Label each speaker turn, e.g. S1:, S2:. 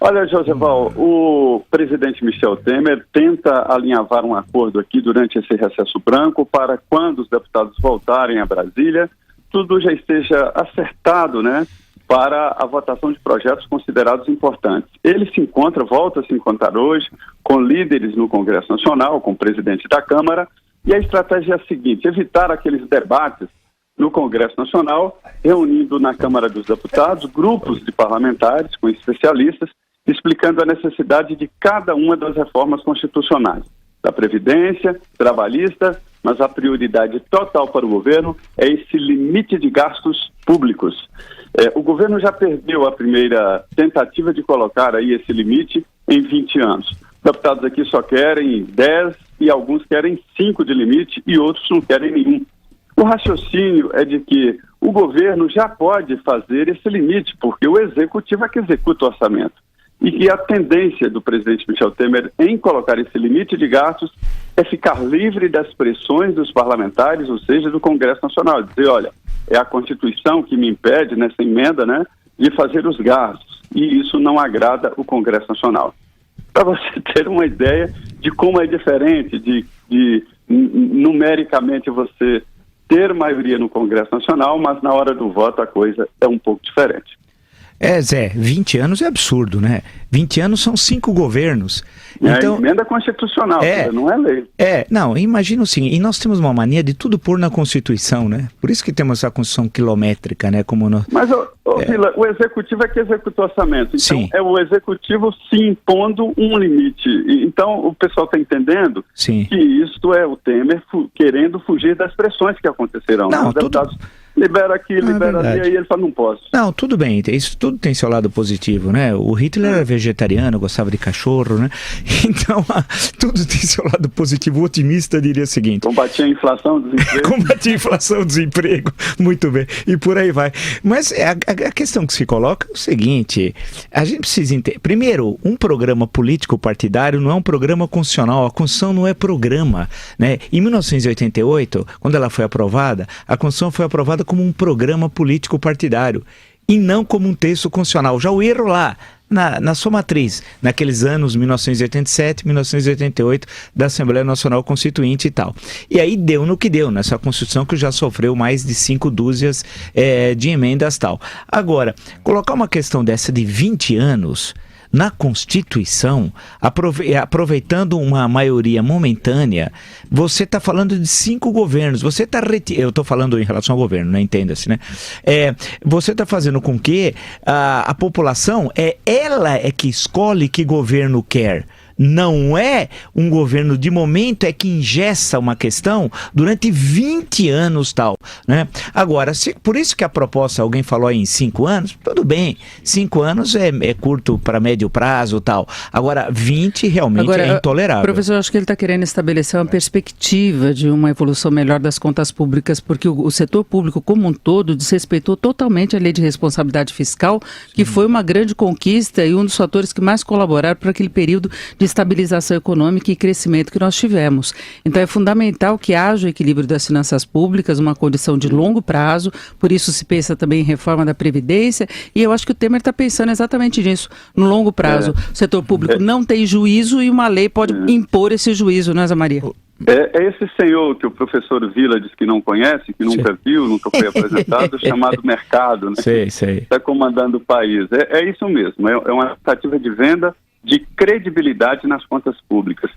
S1: Olha, Joseval, o presidente Michel Temer tenta alinhavar um acordo aqui durante esse recesso branco para quando os deputados voltarem a Brasília, tudo já esteja acertado, né, para a votação de projetos considerados importantes. Ele volta a se encontrar hoje com líderes no Congresso Nacional, com o presidente da Câmara, e a estratégia é a seguinte: evitar aqueles debates no Congresso Nacional, reunindo na Câmara dos Deputados grupos de parlamentares com especialistas, explicando a necessidade de cada uma das reformas constitucionais, da Previdência, trabalhista, mas a prioridade total para o governo é esse limite de gastos públicos. O governo já perdeu a primeira tentativa de colocar aí esse limite em 20 anos. Deputados aqui só querem 10 e alguns querem 5 de limite e outros não querem nenhum. O raciocínio é de que o governo já pode fazer esse limite, porque o executivo é que executa o orçamento. E que a tendência do presidente Michel Temer em colocar esse limite de gastos é ficar livre das pressões dos parlamentares, ou seja, do Congresso Nacional. Dizer, olha, é a Constituição que me impede, nessa emenda, né, de fazer os gastos. E isso não agrada o Congresso Nacional. Para você ter uma ideia de como é diferente de numericamente você ter maioria no Congresso Nacional, mas na hora do voto a coisa é um pouco diferente.
S2: Zé, 20 anos é absurdo, né? 20 anos são 5 governos. Então,
S1: é emenda constitucional, não é lei.
S2: Não, imagina assim, e nós temos uma mania de tudo pôr na Constituição, né? Por isso que temos a Constituição quilométrica, né?
S1: Mas, Vila, o Executivo é que executa o orçamento. Então,
S2: Sim.
S1: é o Executivo se impondo um limite. Então, o pessoal está entendendo
S2: Sim.
S1: que isso é o Temer querendo fugir das pressões que acontecerão.
S2: Não,
S1: os deputados libera aqui, libera ali, aí ele fala, não posso.
S2: Não, tudo bem, isso tudo tem seu lado positivo, né? O Hitler era vegetariano, gostava de cachorro, né? Então, tudo tem seu lado positivo. O otimista diria o seguinte:
S1: combater a inflação, desemprego.
S2: Combater a inflação, desemprego, muito bem, e por aí vai. Mas a questão que se coloca é o seguinte: a gente precisa entender, primeiro, um programa político partidário não é um programa constitucional, a Constituição não é programa, né? Em 1988, quando ela foi aprovada, a Constituição foi aprovada como um programa político partidário e não como um texto constitucional. Já o erro lá, na sua matriz, naqueles anos 1987, 1988, da Assembleia Nacional Constituinte e tal. E aí deu no que deu, nessa Constituição que já sofreu mais de 5 dúzias de emendas e tal. Agora, colocar uma questão dessa de 20 anos na Constituição, aproveitando uma maioria momentânea, você está falando de 5 governos, você está eu estou falando em relação ao governo, né? Entenda-se, né? Você está fazendo com que a população, ela é que escolhe que governo quer. Não é um governo de momento, é que engessa uma questão durante 20 anos tal, né? Agora, por isso que a proposta, alguém falou aí em 5 anos, tudo bem, 5 anos é curto para médio prazo tal. Agora, 20 realmente é intolerável.
S3: Professor, acho que ele está querendo estabelecer uma perspectiva de uma evolução melhor das contas públicas, porque o setor público como um todo desrespeitou totalmente a lei de responsabilidade fiscal, que foi uma grande conquista e um dos fatores que mais colaboraram para aquele período de estabilização econômica e crescimento que nós tivemos. Então é fundamental que haja o equilíbrio das finanças públicas, uma condição de longo prazo, por isso se pensa também em reforma da Previdência, e eu acho que o Temer está pensando exatamente nisso, no longo prazo. O setor público não tem juízo e uma lei pode impor esse juízo, não é, Zé Maria?
S1: É esse senhor que o professor Vila diz que não conhece, que nunca viu, nunca foi apresentado, chamado mercado, né?
S2: Sei.
S1: Está comandando o país. É isso mesmo, é uma tentativa de venda de credibilidade nas contas públicas.